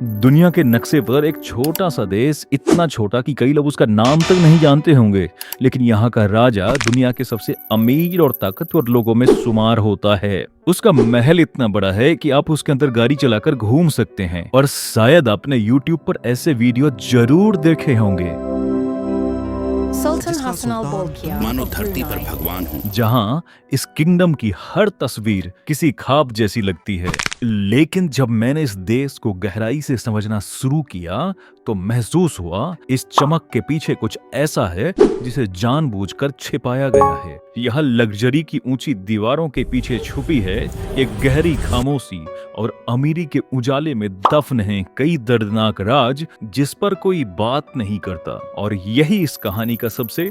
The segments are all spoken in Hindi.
दुनिया के नक्शे पर एक छोटा सा देश, इतना छोटा कि कई लोग उसका नाम तक नहीं जानते होंगे, लेकिन यहाँ का राजा दुनिया के सबसे अमीर और ताकतवर लोगों में शुमार होता है। उसका महल इतना बड़ा है कि आप उसके अंदर गाड़ी चलाकर घूम सकते हैं, और शायद आपने YouTube पर ऐसे वीडियो जरूर देखे होंगे। सुल्तान हसन अल बोलकिया मानो धरती पर भगवान हूँ। जहां इस किंगडम की हर तस्वीर किसी ख्वाब जैसी लगती है। लेकिन जब मैंने इस देश को गहराई से समझना शुरू किया तो महसूस हुआ इस चमक के पीछे कुछ ऐसा है जिसे जानबूझकर छिपाया गया है। यह लग्जरी की ऊंची दीवारों के पीछे छुपी है एक गहरी खामोशी, और अमीरी के उजाले में दफन है कई दर्दनाक राज जिस पर कोई बात नहीं करता। और यही इस कहानी का सबसे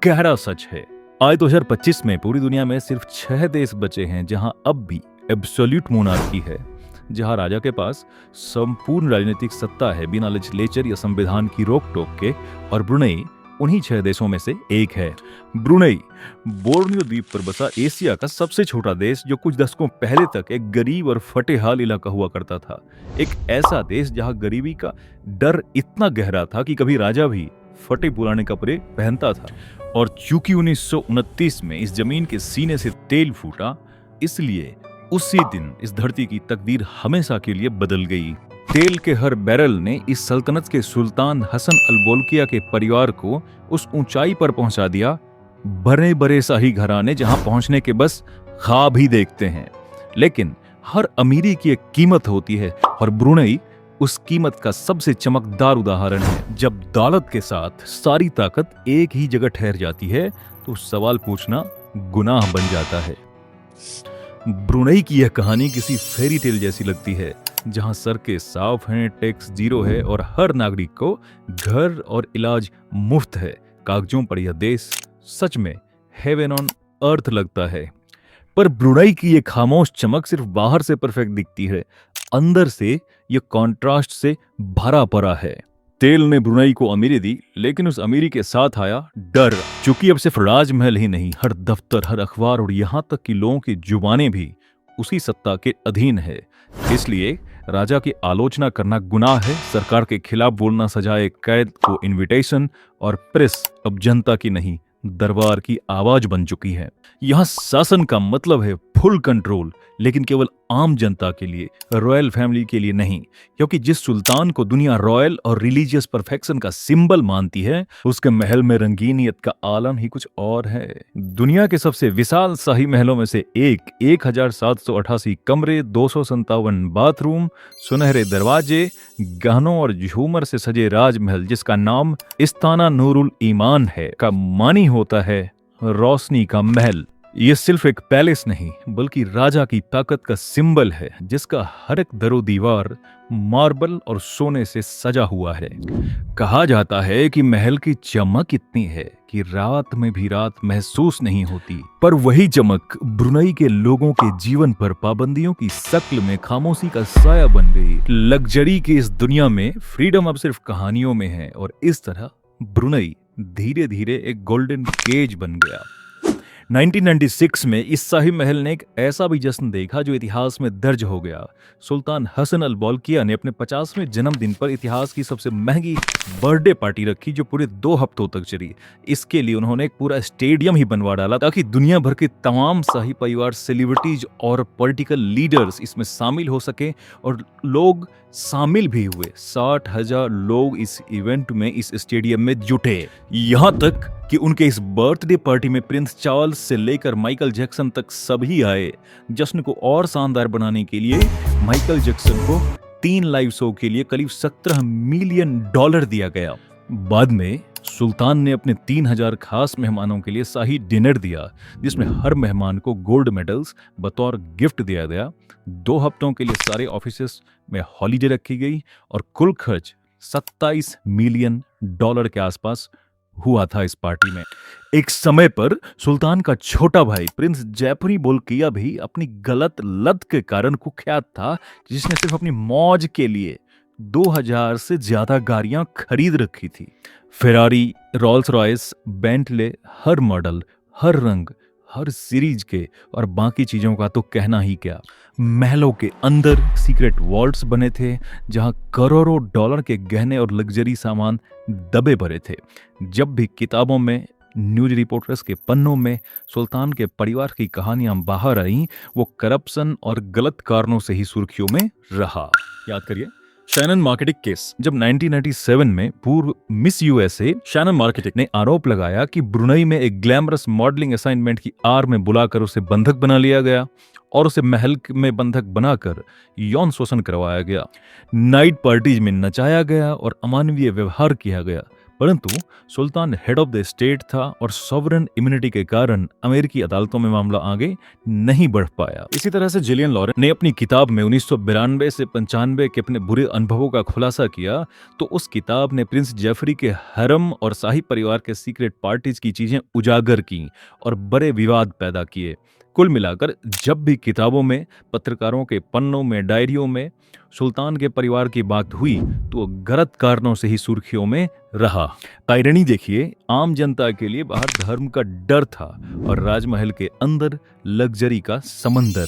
गहरा सच है। आज 2025 में पूरी दुनिया में सिर्फ 6 देश बचे हैं जहां अब भी एब्सोल्यूट मोनार्की है, जहां राजा के पास संपूर्ण राजनीतिक सत्ता है बिना लेजिस्लेचर या संविधान की रोक टोक के, और ब्रुनेई उन्हीं 6 देशों में से एक है। ब्रुनेई बोर्नियो द्वीप पर बसा एशिया का सबसे छोटा देश, जो कुछ दशकों पहले तक एक गरीब और फटेहाल इलाका हुआ करता था। एक ऐसा देश जहां गरीबी का डर इतना गहरा था कि कभी राजा भी फटे पुराने कपड़े पहनता था। और चूंकि 1929 में इस जमीन के सीने से तेल फूटा, इसलिए उसी दिन इस धरती की तकदीर हमेशा के लिए बदल गई। तेल के हर बैरल ने इस सल्तनत के सुल्तान हसन अल बोलकिया के परिवार को उस ऊंचाई पर पहुंचा दिया, बड़े बड़े शाही घराने जहां पहुंचने के बस ख्वाब ही देखते हैं। लेकिन हर अमीरी की एक कीमत होती है, और ब्रुनेई उस कीमत का सबसे चमकदार उदाहरण है। जब दौलत के साथ सारी ताकत एक ही जगह ठहर जाती है तो सवाल पूछना गुनाह बन जाता है। ब्रुनेई की यह कहानी किसी फेरी टेल जैसी लगती है, जहां सड़कें साफ हैं, टैक्स जीरो है और हर नागरिक को घर और इलाज मुफ्त है। कागजों पर यह देश सच में हेवन ऑन अर्थ लगता है। पर ब्रुनेई की यह खामोश चमक सिर्फ बाहर से परफेक्ट दिखती है, अंदर से यह कॉन्ट्रास्ट से भरा पड़ा है। तेल ने ब्रुनेई को अमीरी दी, लेकिन उस अमीरी के साथ आया डर। चूंकि अब सिर्फ राजमहल ही नहीं, हर दफ्तर, हर अखबार और यहाँ तक कि लोगों की जुबानें भी उसी सत्ता के अधीन है। इसलिए राजा की आलोचना करना गुनाह है, सरकार के खिलाफ बोलना सजाए कैद को इनविटेशन, और प्रेस अब जनता की नहीं दरबार की आवाज बन चुकी है। यहाँ शासन का मतलब है फुल कंट्रोल, लेकिन केवल आम जनता के लिए, रॉयल फैमिली के लिए नहीं। क्योंकि जिस सुल्तान को दुनिया रॉयल और रिलीजियस परफेक्शन का सिंबल मानती है, उसके महल में रंगीनियत का आलम ही कुछ और है। दुनिया के सबसे विशाल शाही महलों में से एक, 1788 कमरे, 257 बाथरूम, सुनहरे दरवाजे, गहनों और झूमर से सजे राजमहल जिसका नाम इस्ताना नूरुल ईमान है, का मानी होता है रोशनी का महल। ये सिर्फ एक पैलेस नहीं, बल्कि राजा की ताकत का सिंबल है, जिसका हर एक दरो दीवार मार्बल और सोने से सजा हुआ है। कहा जाता है कि महल की चमक इतनी है कि रात में भी रात महसूस नहीं होती। पर वही चमक ब्रुनेई के लोगों के जीवन पर पाबंदियों की शक्ल में खामोशी का साया बन गई। लग्जरी की इस दुनिया में फ्रीडम अब सिर्फ कहानियों में है, और इस तरह ब्रुनेई धीरे धीरे एक गोल्डन केज बन गया। 1996 में इस शाही महल ने एक ऐसा भी जश्न देखा जो इतिहास में दर्ज हो गया। सुल्तान हसन अल बोलकिया ने अपने 50वें जन्मदिन पर इतिहास की सबसे महंगी बर्थडे पार्टी रखी, जो पूरे 2 हफ्तों तक चली। इसके लिए उन्होंने एक पूरा स्टेडियम ही बनवा डाला ताकि दुनिया भर के तमाम शाही परिवार, सेलिब्रिटीज और पॉलिटिकल लीडर्स इसमें शामिल हो सके, और लोग शामिल भी हुए। 60,000 लोग इस इवेंट में, इस स्टेडियम में जुटे। यहाँ तक कि उनके इस बर्थडे पार्टी में प्रिंस चार्ल्स से लेकर माइकल जैक्सन तक सभी आए। जश्न को और शानदार बनाने के लिए माइकल जैक्सन को 3 लाइव शो के लिए करीब $17 मिलियन दिया गया। बाद में सुल्तान ने अपने 3000 खास मेहमानों के लिए शाही डिनर दिया, जिसमें हर मेहमान को गोल्ड मेडल्स बतौर गिफ्ट दिया गया। 2 हफ्तों के लिए सारे ऑफिसेस में हॉलीडे रखी गई, और कुल खर्च $27 मिलियन के आसपास हुआ था इस पार्टी में। एक समय पर सुल्तान का छोटा भाई प्रिंस जैफरी बोलकिया भी अपनी गलत लत के कारण कुख्यात था, जिसने सिर्फ अपनी मौज के लिए 2000 से ज्यादा गाड़ियां खरीद रखी थी। फेरारी, रोल्स रॉयस, बेंटले, हर मॉडल, हर रंग, हर सीरीज के और बाकी चीजों का तो कहना ही क्या। महलों के अंदर सीक्रेट वॉल्ट्स बने थे जहां करोड़ों डॉलर के गहने और लग्जरी सामान दबे पड़े थे। जब भी किताबों में, न्यूज रिपोर्टर्स के पन्नों में सुल्तान के परिवार की कहानियां बाहर आईं, वो करप्शन और गलत कारणों से ही सुर्खियों में रहा। याद करिए शैनन मार्केटिक केस। जब 1997 में पूर्व मिस यूएसए शैनन मार्केटिक ने आरोप लगाया कि ब्रुनई में एक ग्लैमरस मॉडलिंग असाइनमेंट की आड़ में बुलाकर उसे बंधक बना लिया गया और उसे महल में बंधक बनाकर यौन शोषण करवाया गया, नाइट पार्टीज में नचाया गया और अमानवीय व्यवहार किया गया। परंतु सुल्तान हेड ऑफ द स्टेट था और सॉवरेन इम्यूनिटी के कारण अमेरिकी अदालतों में मामला आगे नहीं बढ़ पाया। इसी तरह से जिलियन लॉरेंस ने अपनी किताब में 1992 से 95 के अपने बुरे अनुभवों का खुलासा किया, तो उस किताब ने प्रिंस जेफरी के हरम और शाही परिवार के सीक्रेट पार्टीज की चीजें उजागर की और बड़े विवाद पैदा किए। कुल मिलाकर जब भी किताबों में, पत्रकारों के पन्नों में, डायरियों में सुल्तान के परिवार की बात हुई तो वो गलत कारणों से ही सुर्खियों में रहा। आयरनी देखिए, आम जनता के लिए बाहर धर्म का डर था और राजमहल के अंदर लग्जरी का समंदर।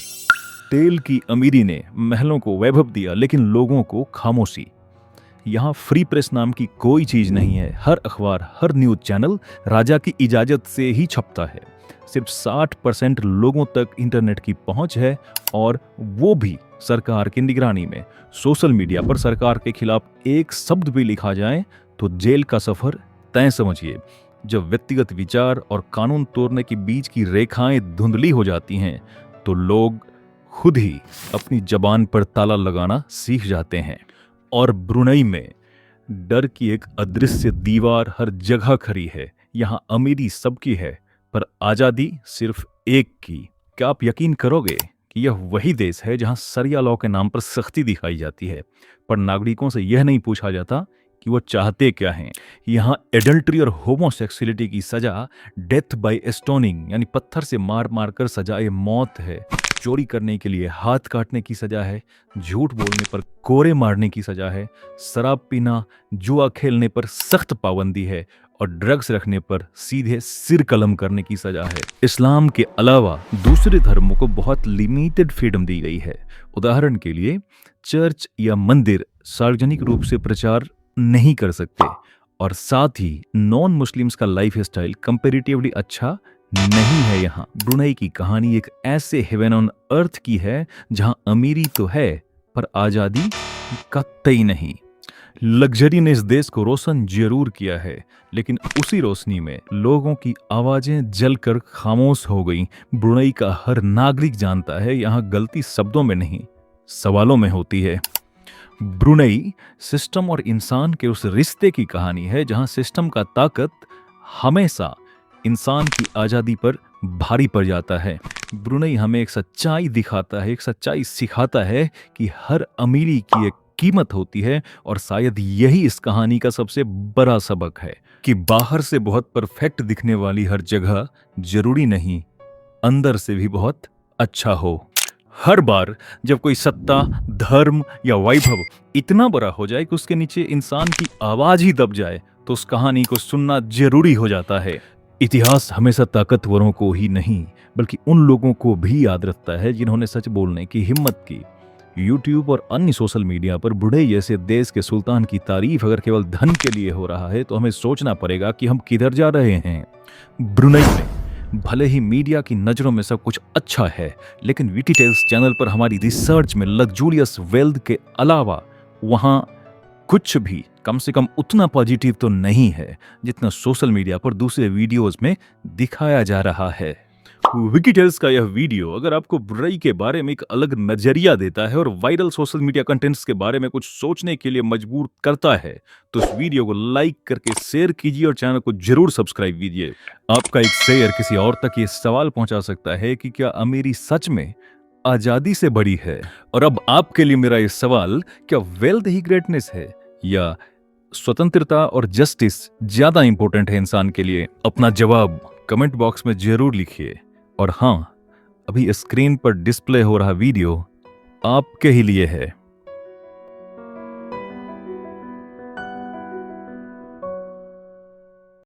तेल की अमीरी ने महलों को वैभव दिया लेकिन लोगों को खामोशी। यहाँ फ्री प्रेस नाम की कोई चीज नहीं है। हर अखबार, हर न्यूज चैनल राजा की इजाजत से ही छपता है। सिर्फ 60% लोगों तक इंटरनेट की पहुंच है और वो भी सरकार की निगरानी में। सोशल मीडिया पर सरकार के खिलाफ एक शब्द भी लिखा जाए तो जेल का सफर तय समझिए। जब व्यक्तिगत विचार और कानून तोड़ने के बीच की रेखाएं धुंधली हो जाती हैं तो लोग खुद ही अपनी जबान पर ताला लगाना सीख जाते हैं। और ब्रुनई में डर की एक अदृश्य दीवार हर जगह खड़ी है। यहाँ अमीरी सबकी है पर आजादी सिर्फ एक की। क्या आप यकीन करोगे कि यह वही देश है जहां सरिया लॉ के नाम पर सख्ती दिखाई जाती है पर नागरिकों से यह नहीं पूछा जाता कि वो चाहते क्या हैं। यहाँ एडल्ट्री और होमोसेक्सुअलिटी की सजा डेथ बाय स्टोनिंग यानी पत्थर से मार मार कर सजाए मौत है। चोरी करने के लिए हाथ काटने की सजा है। झूठ बोलने पर कोरे मारने की सजा है। शराब पीना, जुआ खेलने पर सख्त पाबंदी है और ड्रग्स रखने पर सीधे सिर कलम करने की सजा है। इस्लाम के अलावा दूसरे धर्मों को बहुत लिमिटेड फ्रीडम दी गई है। उदाहरण के लिए चर्च या मंदिर सार्वजनिक रूप से प्रचार नहीं कर सकते और साथ ही नॉन मुस्लिम्स का लाइफ स्टाइल कंपैरेटिवली अच्छा नहीं है। यहाँ ब्रुनई की कहानी एक ऐसे हेवन ऑन अर्थ की है जहां अमीरी तो है पर आजादी कतई नहीं। लग्जरी ने इस देश को रोशन जरूर किया है लेकिन उसी रोशनी में लोगों की आवाजें जलकर खामोश हो गईं। ब्रुनई का हर नागरिक जानता है यहाँ गलती शब्दों में नहीं, सवालों में होती है। ब्रुनई सिस्टम और इंसान के उस रिश्ते की कहानी है जहां सिस्टम का ताकत हमेशा इंसान की आजादी पर भारी पड़ जाता है। ब्रुनई हमें एक सच्चाई दिखाता है, एक सच्चाई सिखाता है कि हर अमीरी की एक कीमत होती है और शायद यही इस कहानी का सबसे बड़ा सबक है कि बाहर से बहुत परफेक्ट दिखने वाली हर जगह जरूरी नहीं अंदर से भी बहुत अच्छा हो। हर बार जब कोई सत्ता, धर्म या वैभव इतना बड़ा हो जाए कि उसके नीचे इंसान की आवाज ही दब जाए तो उस कहानी को सुनना जरूरी हो जाता है। इतिहास हमेशा ताकतवरों को ही नहीं बल्कि उन लोगों को भी याद रखता है जिन्होंने सच बोलने की हिम्मत की। यूट्यूब और अन्य सोशल मीडिया पर ब्रुनई जैसे देश के सुल्तान की तारीफ अगर केवल धन के लिए हो रहा है तो हमें सोचना पड़ेगा कि हम किधर जा रहे हैं। ब्रुनई में भले ही मीडिया की नजरों में सब कुछ अच्छा है लेकिन वीटी टेल्स चैनल पर हमारी रिसर्च में लग्जूरियस वेल्थ के अलावा वहां कुछ भी कम से कम उतना पॉजिटिव तो नहीं है जितना सोशल मीडिया पर दूसरे वीडियोस में दिखाया जा रहा है। विकीटेल्स का यह वीडियो अगर आपको ब्रुनई के बारे में एक अलग नजरिया देता है और वायरल सोशल मीडिया कंटेंट्स के बारे में कुछ सोचने के लिए मजबूर करता है तो इस वीडियो को लाइक करके शेयर कीजिए और चैनल को जरूर सब्सक्राइब कीजिए। आपका एक शेयर किसी और तक ये सवाल पहुंचा सकता है कि क्या अमीरी सच में आजादी से बड़ी है। और अब आपके लिए मेरा ये सवाल, क्या वेल्थ ही ग्रेटनेस है या स्वतंत्रता और जस्टिस ज्यादा इंपॉर्टेंट है इंसान के लिए? अपना जवाब कमेंट बॉक्स में जरूर लिखिए। और हाँ, अभी स्क्रीन पर डिस्प्ले हो रहा वीडियो आपके ही लिए है।